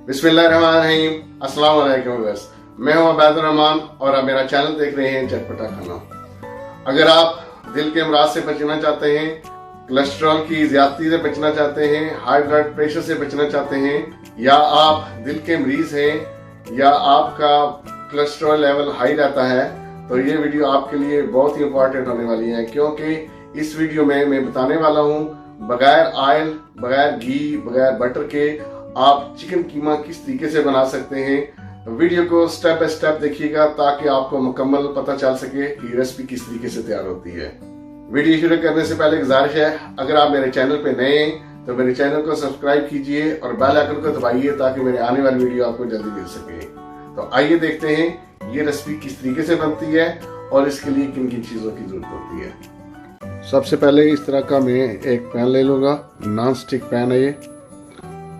बिस्मिल्लाहिर्रहमानिर्रहीम। अस्सलाम वालेकुम व्यूअर्स, मैं हूं अबैदुर रहमान और आप मेरा चैनल देख रहे हैं चटपटा खाना। अगर आप दिल के अमराज से बचना चाहते हैं, कोलेस्ट्रॉल की ज्यादती से बचना चाहते हैं, हाई ब्लड प्रेशर से बचना चाहते हैं, या आप दिल के मरीज हैं या आपका कोलेस्ट्रॉल लेवल हाई रहता है, तो ये वीडियो आपके लिए बहुत ही इंपॉर्टेंट होने वाली है, क्योंकि इस वीडियो में मैं बताने वाला हूं बगैर ऑयल, बगैर घी, बगैर बटर के आप चिकन कीमा किस तरीके से बना सकते हैं। वीडियो को स्टेप बाय स्टेप देखिएगा ताकि आपको मुकम्मल पता चल सके कि रेसिपी किस तरीके से तैयार होती है। वीडियो शुरू करने से पहले गुजारिश है, अगर आप मेरे चैनल पे नए हैं तो मेरे चैनल को सब्सक्राइब कीजिए और बेल आइकन को दबाइए ताकि मेरे आने वाली वीडियो आपको जल्दी मिल सके। तो आइए देखते हैं ये रेसिपी किस तरीके से बनती है और इसके लिए किन किन चीजों की जरूरत होती है। सबसे पहले इस तरह का मैं एक पैन ले लूंगा। नॉन स्टिक पैन है ये,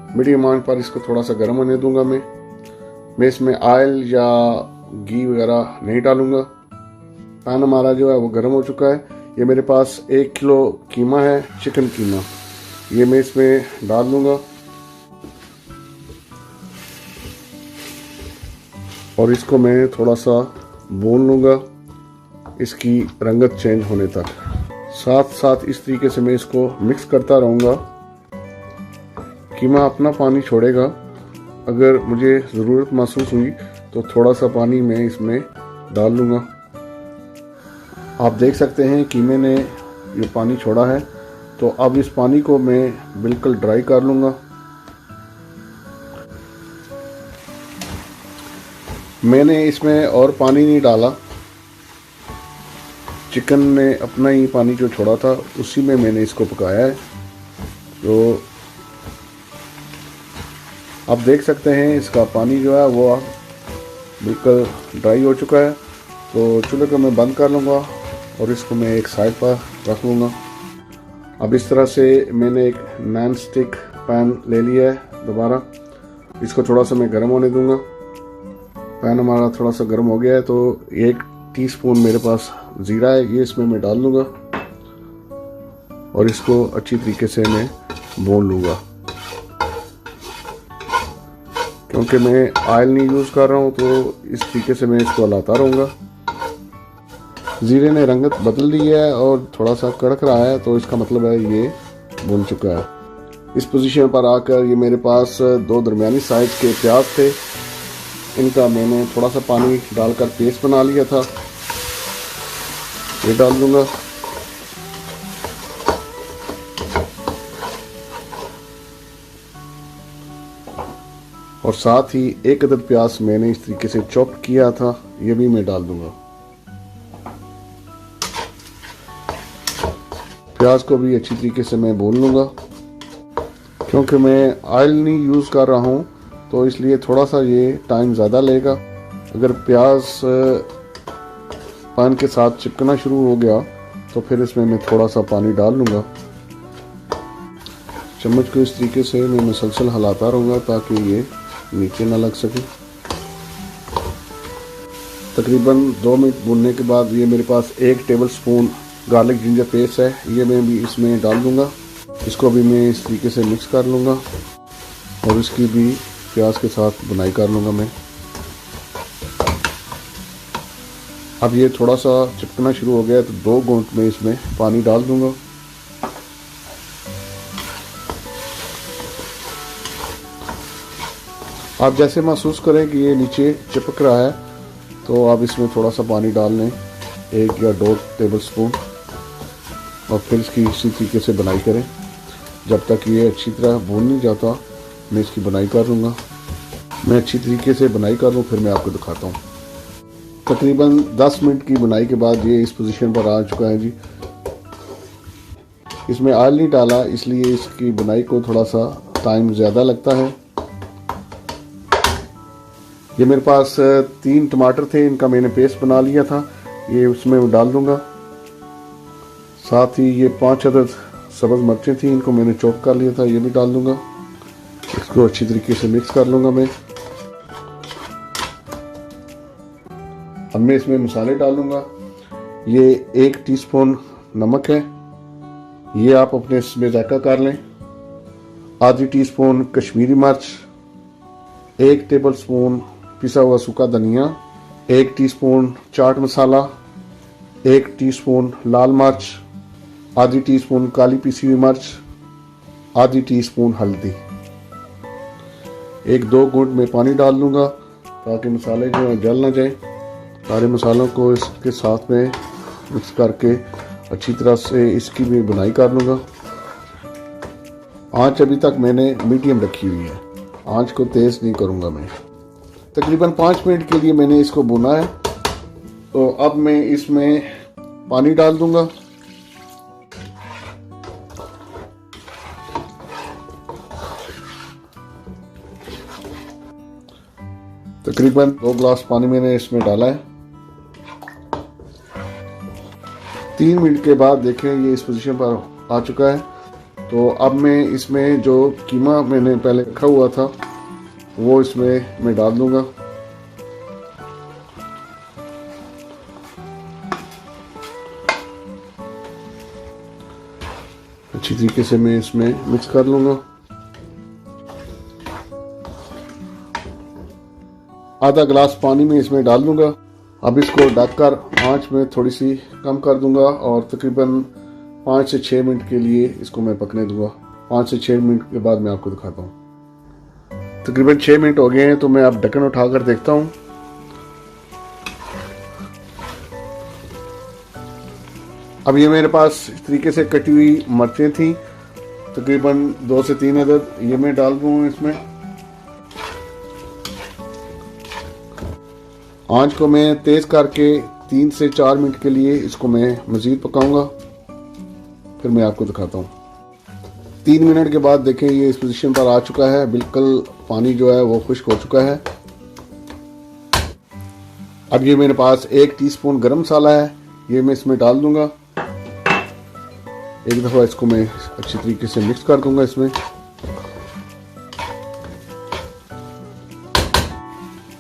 मीडियम आंच पर इसको थोड़ा सा गर्म होने दूंगा। मैं इसमें ऑयल या घी वगैरह नहीं डालूंगा। पैन हमारा जो है वो गर्म हो चुका है। ये मेरे पास 1 किलो कीमा है, चिकन कीमा, ये मैं इसमें डाल दूंगा और इसको मैं थोड़ा सा भून लूंगा इसकी रंगत चेंज होने तक। साथ साथ इस तरीके से मैं इसको मिक्स करता रहूंगा। कीमा अपना पानी छोड़ेगा। अगर मुझे ज़रूरत महसूस हुई तो थोड़ा सा पानी मैं इसमें डाल लूँगा। आप देख सकते हैं कीमे ने ये पानी छोड़ा है, तो अब इस पानी को मैं बिल्कुल ड्राई कर लूँगा। मैंने इसमें और पानी नहीं डाला, चिकन ने अपना ही पानी जो छोड़ा था उसी में मैंने इसको पकाया है। तो आप देख सकते हैं इसका पानी जो है वो बिल्कुल ड्राई हो चुका है। तो चूल्हे को मैं बंद कर लूँगा और इसको मैं एक साइड पर रख लूँगा। अब इस तरह से मैंने एक नॉन स्टिक पैन ले लिया है। दोबारा इसको थोड़ा सा मैं गर्म होने दूँगा। पैन हमारा थोड़ा सा गर्म हो गया है, तो 1 टीस्पून मेरे पास ज़ीरा है, ये इसमें मैं डाल दूँगा और इसको अच्छी तरीके से मैं भून लूँगा। क्योंकि मैं ऑयल नहीं यूज़ कर रहा हूँ तो इस तरीके से मैं इसको हलाता रहूँगा। ज़ीरे ने रंगत बदल ली है और थोड़ा सा कड़क रहा है, तो इसका मतलब है ये भुन चुका है। इस पोजीशन पर आकर ये मेरे पास 2 दरमियानी साइज के प्याज थे, इनका मैंने थोड़ा सा पानी डालकर पेस्ट बना लिया था, ये डाल दूँगा। और साथ ही 1 अदद प्याज मैंने इस तरीके से चॉप किया था, ये भी मैं डाल दूंगा। प्याज को भी अच्छी तरीके से मैं भून लूंगा। क्योंकि मैं ऑयल नहीं यूज़ कर रहा हूं तो इसलिए थोड़ा सा ये टाइम ज़्यादा लेगा। अगर प्याज पैन के साथ चिपकना शुरू हो गया तो फिर इसमें मैं थोड़ा सा पानी डाल लूँगा। चम्मच को इस तरीके से मैं मुसलसल हिलाता रहूँगा ताकि ये नीचे ना लग सके। तकरीबन 2 मिनट भूनने के बाद ये मेरे पास 1 टेबलस्पून गार्लिक जिंजर पेस्ट है, ये मैं भी इसमें डाल दूंगा। इसको भी मैं इस तरीके से मिक्स कर लूँगा और इसकी भी प्याज के साथ बुनाई कर लूँगा मैं। अब ये थोड़ा सा चिपकना शुरू हो गया तो 2 घूंट में इसमें पानी डाल दूँगा। आप जैसे महसूस करें कि ये नीचे चिपक रहा है तो आप इसमें थोड़ा सा पानी डाल लें, 1 या 2 टेबलस्पून, और फिर इसकी इसी तरीके से बुनाई करें। जब तक ये अच्छी तरह भून नहीं जाता मैं इसकी बुनाई कर लूँगा। मैं अच्छी तरीके से बुनाई कर लूँ फिर मैं आपको दिखाता हूँ। तकरीबन 10 मिनट की बुनाई के बाद ये इस पोजीशन पर आ चुका है जी। इसमें ऑयल नहीं डाला इसलिए इसकी बुनाई को थोड़ा सा टाइम ज़्यादा लगता है। ये मेरे पास 3 टमाटर थे, इनका मैंने पेस्ट बना लिया था, ये उसमें डाल दूंगा। साथ ही ये 5 अदद सब्ज़ मिर्चें थी, इनको मैंने चॉप कर लिया था, ये भी डाल दूंगा। इसको अच्छी तरीके से मिक्स कर लूँगा मैं। अब मैं इसमें मसाले डालूँगा। ये 1 टीस्पून नमक है, ये आप अपने इसमें जायका कर लें। आधी टीस्पून कश्मीरी मिर्च, 1 टेबलस्पून पिसा हुआ सूखा धनिया, 1 टीस्पून चाट मसाला, 1 टीस्पून लाल मिर्च, आधी टीस्पून काली पिसी हुई मिर्च, आधी टीस्पून हल्दी। 1-2 घूंट में पानी डाल दूंगा ताकि मसाले जो है जल ना जाए। सारे मसालों को इसके साथ में मिक्स करके अच्छी तरह से इसकी भी बुनाई कर लूँगा। आँच अभी तक मैंने मीडियम रखी हुई है, आँच को तेज़ नहीं करूँगा मैं। तकरीबन 5 मिनट के लिए मैंने इसको भुना है। तो अब मैं इसमें पानी डाल दूंगा। तकरीबन 2 गिलास पानी मैंने इसमें डाला है। 3 मिनट के बाद देखें ये इस पोजीशन पर आ चुका है। तो अब मैं इसमें जो कीमा मैंने पहले रखा हुआ था वो इसमें मैं डाल दूंगा। अच्छी तरीके से मैं इसमें मिक्स कर लूंगा। आधा गिलास पानी में इसमें डाल दूंगा। अब इसको ढककर आंच में थोड़ी सी कम कर दूंगा और तकरीबन 5 से 6 मिनट के लिए इसको मैं पकने दूंगा। 5 से 6 मिनट के बाद मैं आपको दिखाता हूँ। तकरीबन 6 मिनट हो गए हैं, तो मैं अब ढक्कन उठाकर देखता हूँ। अब ये मेरे पास इस तरीके से कटी हुई मिर्चें थी, तकरीबन 2 से 3 अदद, ये मैं डाल दूँ इसमें। आंच को मैं तेज़ करके 3 से 4 मिनट के लिए इसको मैं मज़ीद पकाऊंगा, फिर मैं आपको दिखाता हूँ। 3 मिनट के बाद देखें ये इस पोजीशन पर आ चुका है, बिल्कुल पानी जो है वो खुश्क हो चुका है। अब ये मेरे पास 1 टीस्पून गरम मसाला है, ये मैं इसमें डाल दूंगा। एक दफ़ा इसको मैं अच्छी तरीके से मिक्स कर दूंगा इसमें।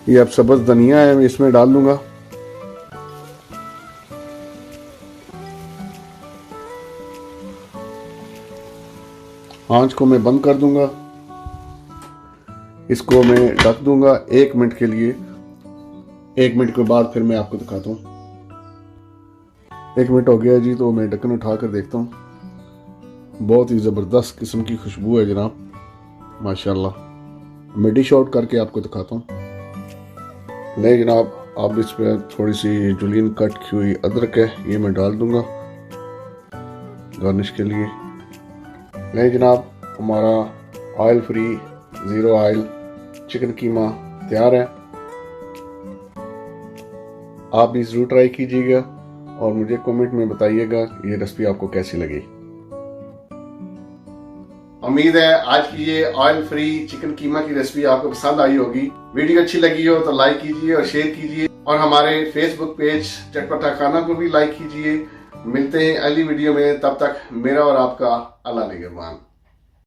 ये अब सब्ज़ धनिया है, मैं इसमें डाल दूंगा। आंच को मैं बंद कर दूंगा। इसको मैं ढक दूंगा 1 मिनट के लिए। 1 मिनट के बाद फिर मैं आपको दिखाता हूँ। 1 मिनट हो गया जी, तो मैं ढक्कन उठा कर देखता हूँ। बहुत ही ज़बरदस्त किस्म की खुशबू है जनाब, माशाल्लाह। मैं डिश आउट करके आपको दिखाता हूँ। नहीं जनाब, अब इस पर थोड़ी सी जुलियन कट की हुई अदरक है, ये मैं डाल दूंगा गार्निश के लिए। नहीं जनाब, हमारा ऑयल फ्री 0 ऑयल चिकन कीमा तैयार है। आप भी ज़रूर ट्राई कीजिएगा और मुझे कमेंट में बताइएगा ये रेसिपी आपको कैसी लगी। उम्मीद है आज की ये ऑयल फ्री चिकन कीमा की रेसिपी आपको पसंद आई होगी। वीडियो अच्छी लगी हो तो लाइक कीजिए और शेयर कीजिए, और हमारे फेसबुक पेज चटपटा खाना को भी लाइक कीजिए। मिलते हैं अगली वीडियो में, तब तक मेरा और आपका अल्लाह निगहबान।